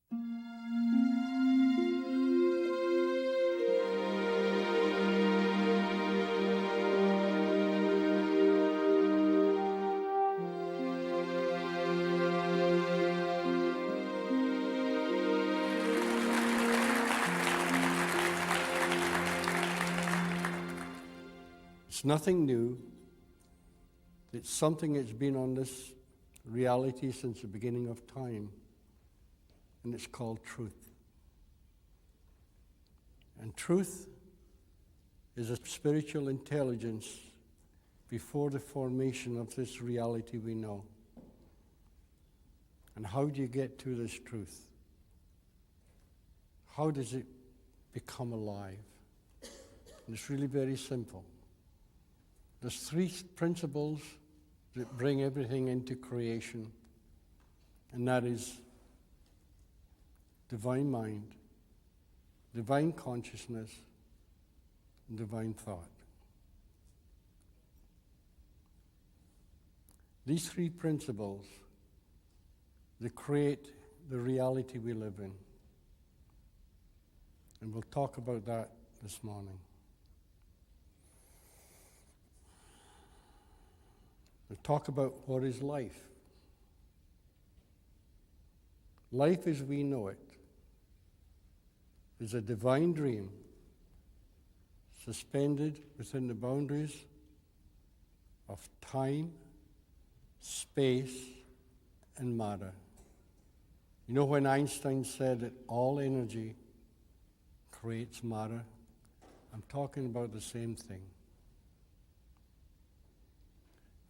It's nothing new. It's something that's been on this reality since the beginning of time, and it's called truth. And truth is a spiritual intelligence before the formation of this reality we know. And how do you get to this truth? How does it become alive? And it's really very simple. There's three principles that bring everything into creation, and that is divine mind, divine consciousness, and divine thought. These three principles, they create the reality we live in. And we'll talk about that this morning. We'll talk about what is life. Life as we know it is a divine dream suspended within the boundaries of time, space, and matter. You know when Einstein said that all energy creates matter? I'm talking about the same thing.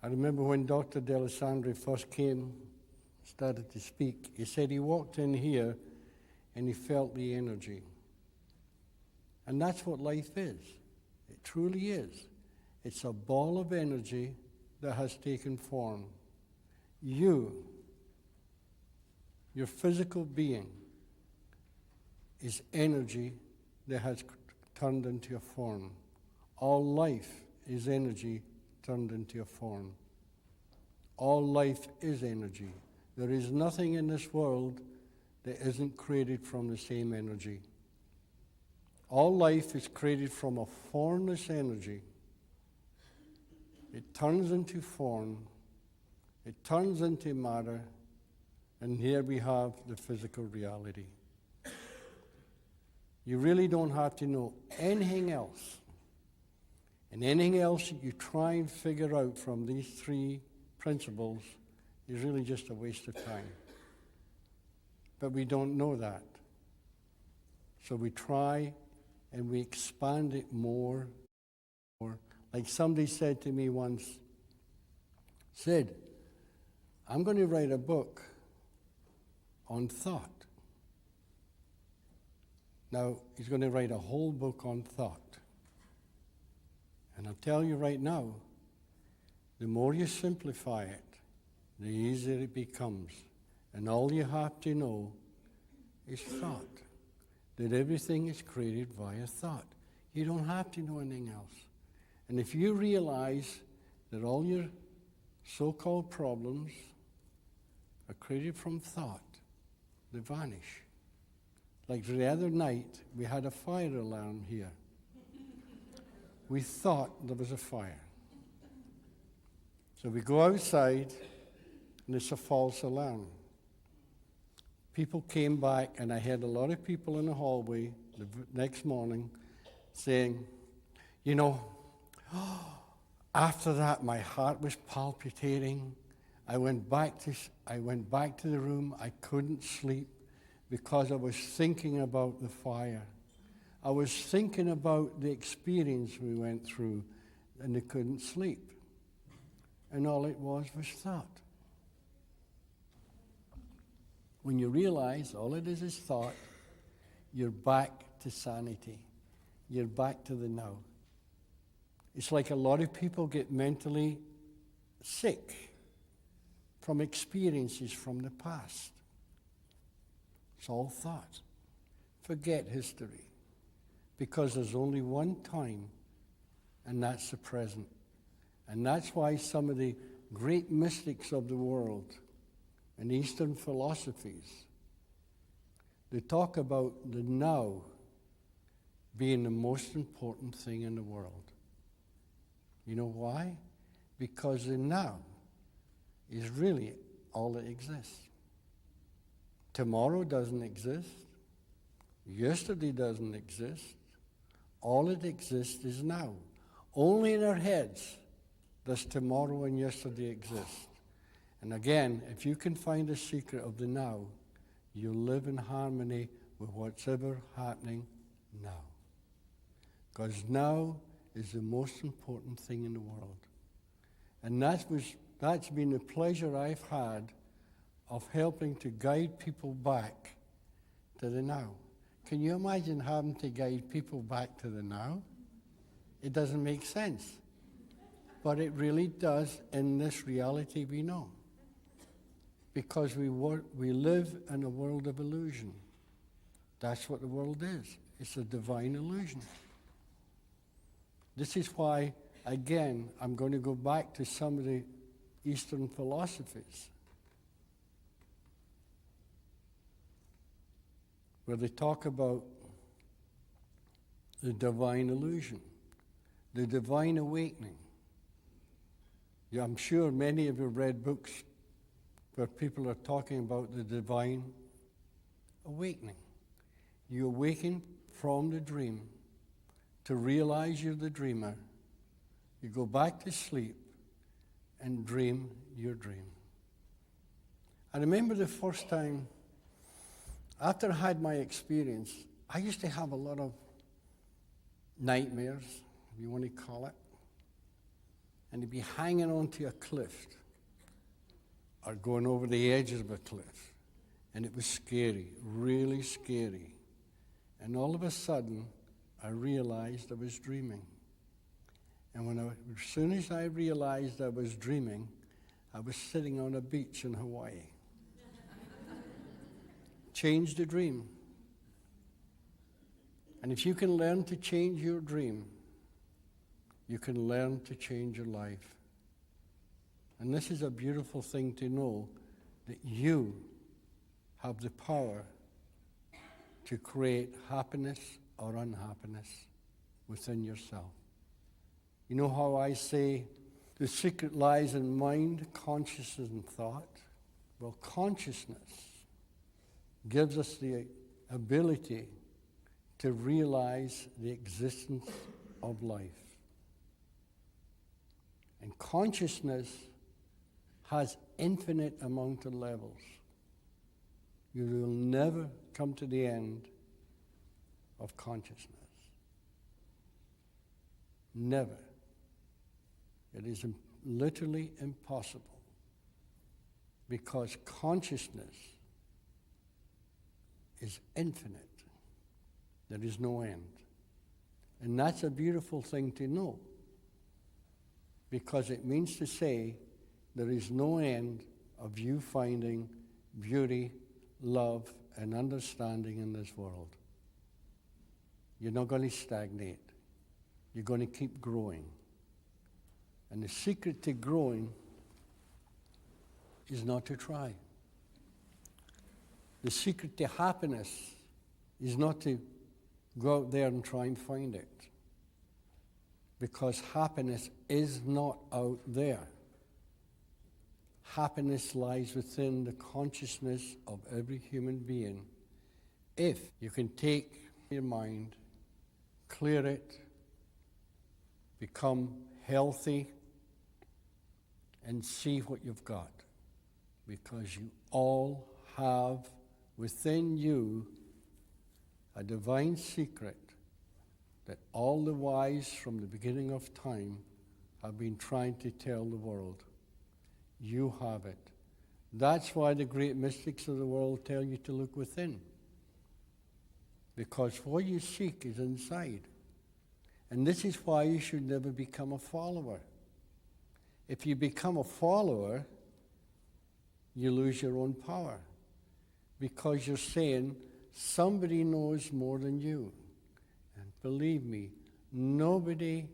I remember when Dr. D'Alessandro first started to speak, he said he walked in here and he felt the energy. And that's what life is. It truly is. It's a ball of energy that has taken form. You, your physical being, is energy that has turned into a form. All life is energy turned into a form. All life is energy. There is nothing in this world that isn't created from the same energy. All life is created from a formless energy. It turns into form, it turns into matter, and here we have the physical reality. You really don't have to know anything else. And anything else that you try and figure out from these three principles is really just a waste of time. But we don't know that. So we try and we expand it more. Like somebody said to me once, Sid, I'm going to write a book on thought. Now, he's going to write a whole book on thought. And I'll tell you right now, the more you simplify it, the easier it becomes. And all you have to know is thought. That everything is created via thought. You don't have to know anything else. And if you realize that all your so-called problems are created from thought, they vanish. Like the other night, we had a fire alarm here. We thought there was a fire. So we go outside, and it's a false alarm. People came back, and I had a lot of people in the hallway the next morning saying, you know, after that my heart was palpitating. I went back to the room. I couldn't sleep because I was thinking about the fire. I was thinking about the experience we went through, and they couldn't sleep. And all it was thought. When you realize all it is thought, you're back to sanity. You're back to the now. It's like a lot of people get mentally sick from experiences from the past. It's all thought. Forget history. Because there's only one time, and that's the present. And that's why some of the great mystics of the world and Eastern philosophies they talk about the now being the most important thing in the world. You know why? Because the now is really all that exists. Tomorrow doesn't exist. Yesterday doesn't exist. All that exists is now. Only in our heads does tomorrow and yesterday exist. And again, if you can find the secret of the now, you'll live in harmony with what's ever happening now. Because now is the most important thing in the world. And that's been the pleasure I've had of helping to guide people back to the now. Can you imagine having to guide people back to the now? It doesn't make sense. But it really does in this reality we know. Because we live in a world of illusion. That's what the world is. It's a divine illusion. This is why, again, I'm going to go back to some of the Eastern philosophies, where they talk about the divine illusion, the divine awakening. Yeah, I'm sure many of you have read books where people are talking about the divine awakening. You awaken from the dream to realize you're the dreamer. You go back to sleep and dream your dream. I remember the first time, after I had my experience, I used to have a lot of nightmares, if you want to call it, and to be hanging onto a cliff or going over the edges of a cliff. And it was scary, really scary. And all of a sudden, I realized I was dreaming. And as soon as I realized I was dreaming, I was sitting on a beach in Hawaii. Change the dream. And if you can learn to change your dream, you can learn to change your life. And this is a beautiful thing to know, that you have the power to create happiness or unhappiness within yourself. You know how I say the secret lies in mind, consciousness, and thought? Well, consciousness gives us the ability to realize the existence of life. And consciousness has infinite amount of levels. You will never come to the end of consciousness. Never. It is literally impossible, because consciousness is infinite. There is no end. And that's a beautiful thing to know, because it means to say there is no end of you finding beauty, love, and understanding in this world. You're not going to stagnate. You're going to keep growing. And the secret to growing is not to try. The secret to happiness is not to go out there and try and find it. Because happiness is not out there. Happiness lies within the consciousness of every human being. If you can take your mind, clear it, become healthy, and see what you've got. Because you all have within you a divine secret that all the wise from the beginning of time have been trying to tell the world. You have it. That's why the great mystics of the world tell you to look within. Because what you seek is inside. And this is why you should never become a follower. If you become a follower, you lose your own power. Because you're saying, somebody knows more than you. And believe me, nobody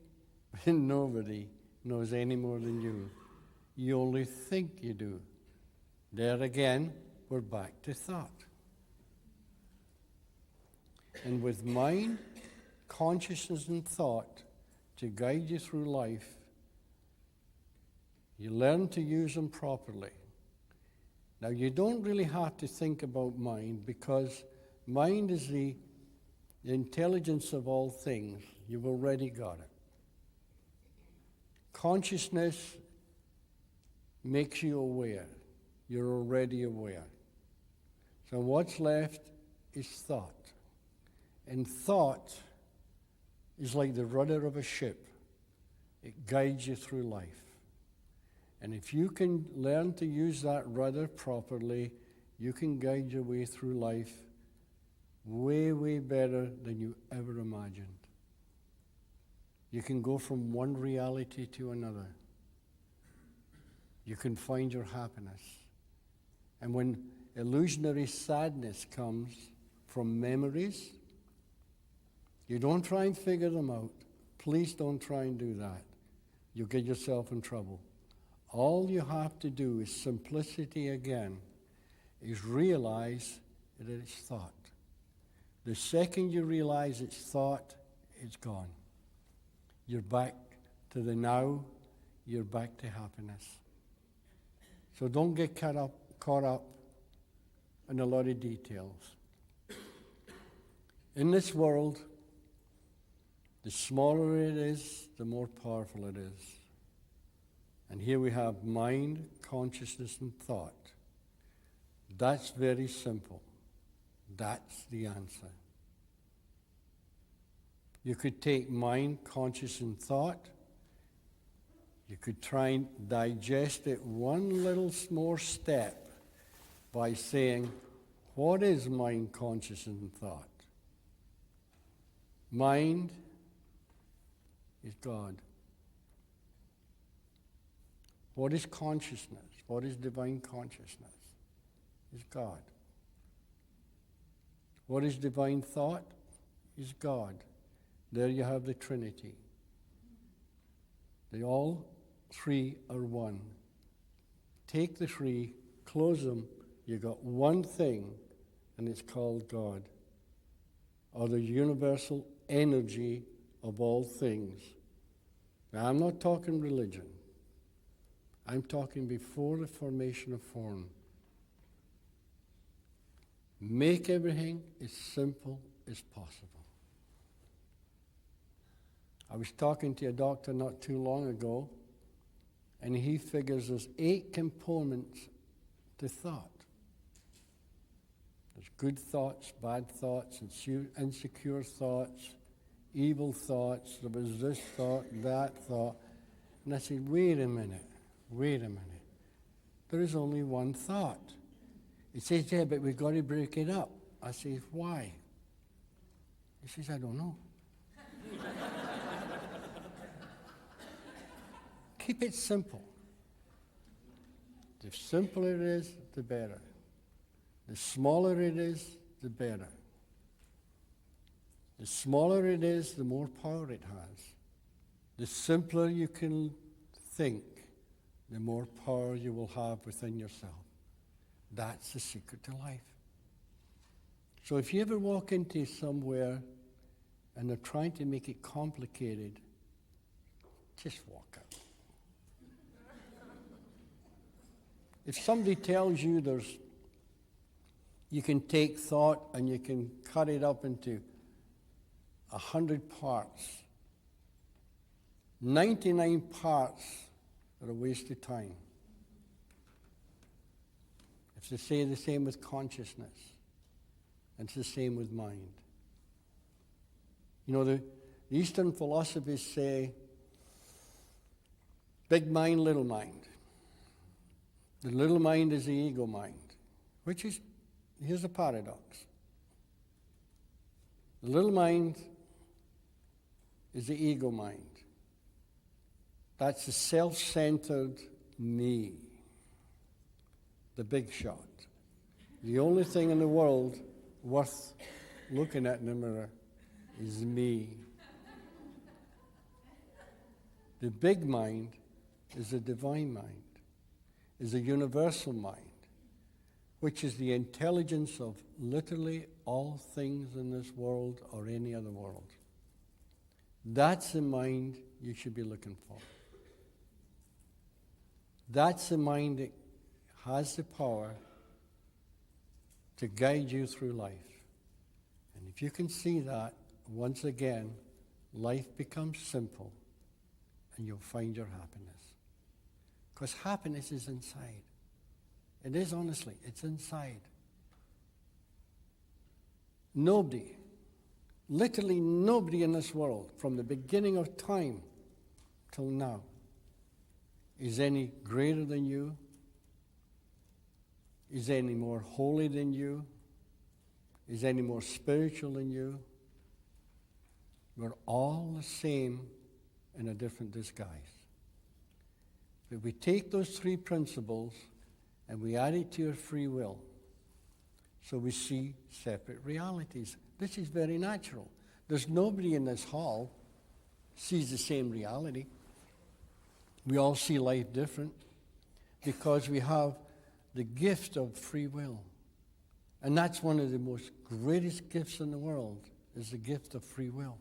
knows any more than you. You only think you do. There again, we're back to thought. And with mind, consciousness, and thought to guide you through life, you learn to use them properly. Now, you don't really have to think about mind, because mind is the intelligence of all things. You've already got it. Consciousness makes you aware. You're already aware. So what's left is thought. And thought is like the rudder of a ship. It guides you through life. And if you can learn to use that rudder properly, you can guide your way through life way, way better than you ever imagined. You can go from one reality to another. You can find your happiness. And when illusionary sadness comes from memories, you don't try and figure them out. Please don't try and do that. You'll get yourself in trouble. All you have to do is simplicity again, is realize that it's thought. The second you realize it's thought, it's gone. You're back to the now. You're back to happiness. So don't get caught up in a lot of details. In this world, the smaller it is, the more powerful it is. And here we have mind, consciousness, and thought. That's very simple. That's the answer. You could take mind, consciousness, and thought. You could try and digest it one little more step by saying, what is mind, consciousness, and thought? Mind is God. What is consciousness? What is divine consciousness? Is God. What is divine thought? Is God. There you have the Trinity. They all three are one. Take the three, close them, you got one thing, and it's called God, or the universal energy of all things. Now, I'm not talking religion. I'm talking before the formation of form. Make everything as simple as possible. I was talking to a doctor not too long ago, and he figures there's 8 components to thought. There's good thoughts, bad thoughts, insecure thoughts, evil thoughts, there was this thought, that thought. And I said, wait a minute. There is only one thought. He says, yeah, but we've got to break it up. I say, why? He says, I don't know. Keep it simple. The simpler it is, the better. The smaller it is, the better. The smaller it is, the more power it has. The simpler you can think, the more power you will have within yourself. That's the secret to life. So if you ever walk into somewhere and they're trying to make it complicated, just walk out. If somebody tells you you can take thought and you can cut it up into 100 parts, 99 parts are a waste of time. It's the same with consciousness. And it's the same with mind. You know, the Eastern philosophies say, big mind, little mind. The little mind is the ego mind, which is, here's a paradox. The little mind is the ego mind. That's the self-centered me, the big shot. The only thing in the world worth looking at in the mirror is me. The big mind is the divine mind, is a universal mind, which is the intelligence of literally all things in this world or any other world. That's the mind you should be looking for. That's the mind that has the power to guide you through life. And if you can see that, once again, life becomes simple and you'll find your happiness. Because happiness is inside. It is, honestly, it's inside. Nobody, literally nobody in this world, from the beginning of time till now, is any greater than you, is any more holy than you, is any more spiritual than you. We're all the same in a different disguise. But we take those three principles and we add it to your free will. So we see separate realities. This is very natural. There's nobody in this hall sees the same reality. We all see life different because we have the gift of free will. And that's one of the most greatest gifts in the world, is the gift of free will.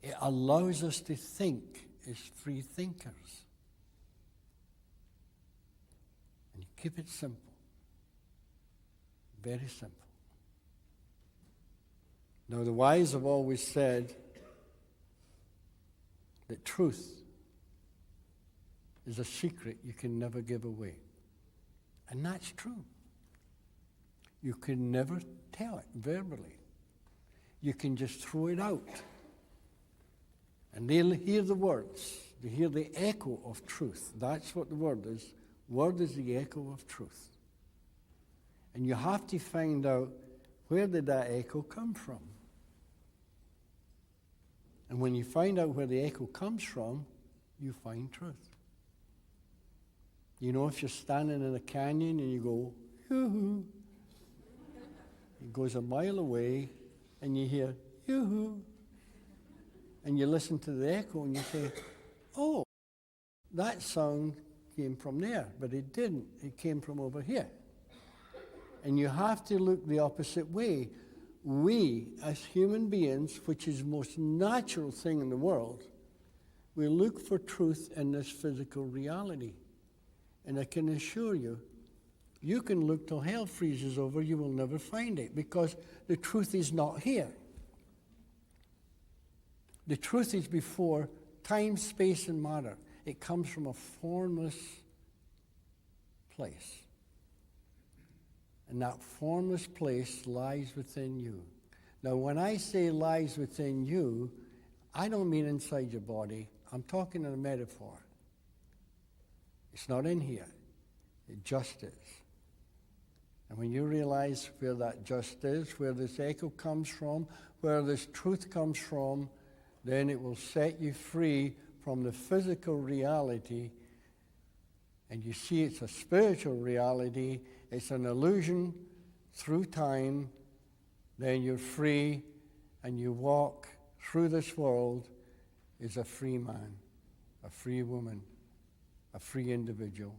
It allows us to think as free thinkers. And you keep it simple. Very simple. Now, the wise have always said that truth is a secret you can never give away. And that's true. You can never tell it verbally. You can just throw it out. And they'll hear the words. They hear the echo of truth. That's what the word is. Word is the echo of truth. And you have to find out, where did that echo come from? And when you find out where the echo comes from, you find truth. You know, if you're standing in a canyon and you go, yoo-hoo, it goes a mile away and you hear, yoo-hoo, and you listen to the echo and you say, oh, that sound came from there, but it didn't. It came from over here. And you have to look the opposite way. We, as human beings, which is the most natural thing in the world, we look for truth in this physical reality. And I can assure you, you can look till hell freezes over, you will never find it, because the truth is not here. The truth is before time, space, and matter. It comes from a formless place. And that formless place lies within you. Now, when I say lies within you, I don't mean inside your body. I'm talking in a metaphor. It's not in here. It just is. And when you realize where that just is, where this echo comes from, where this truth comes from, then it will set you free from the physical reality. And you see it's a spiritual reality. It's an illusion through time. Then you're free and you walk through this world as a free man, a free woman, a free individual.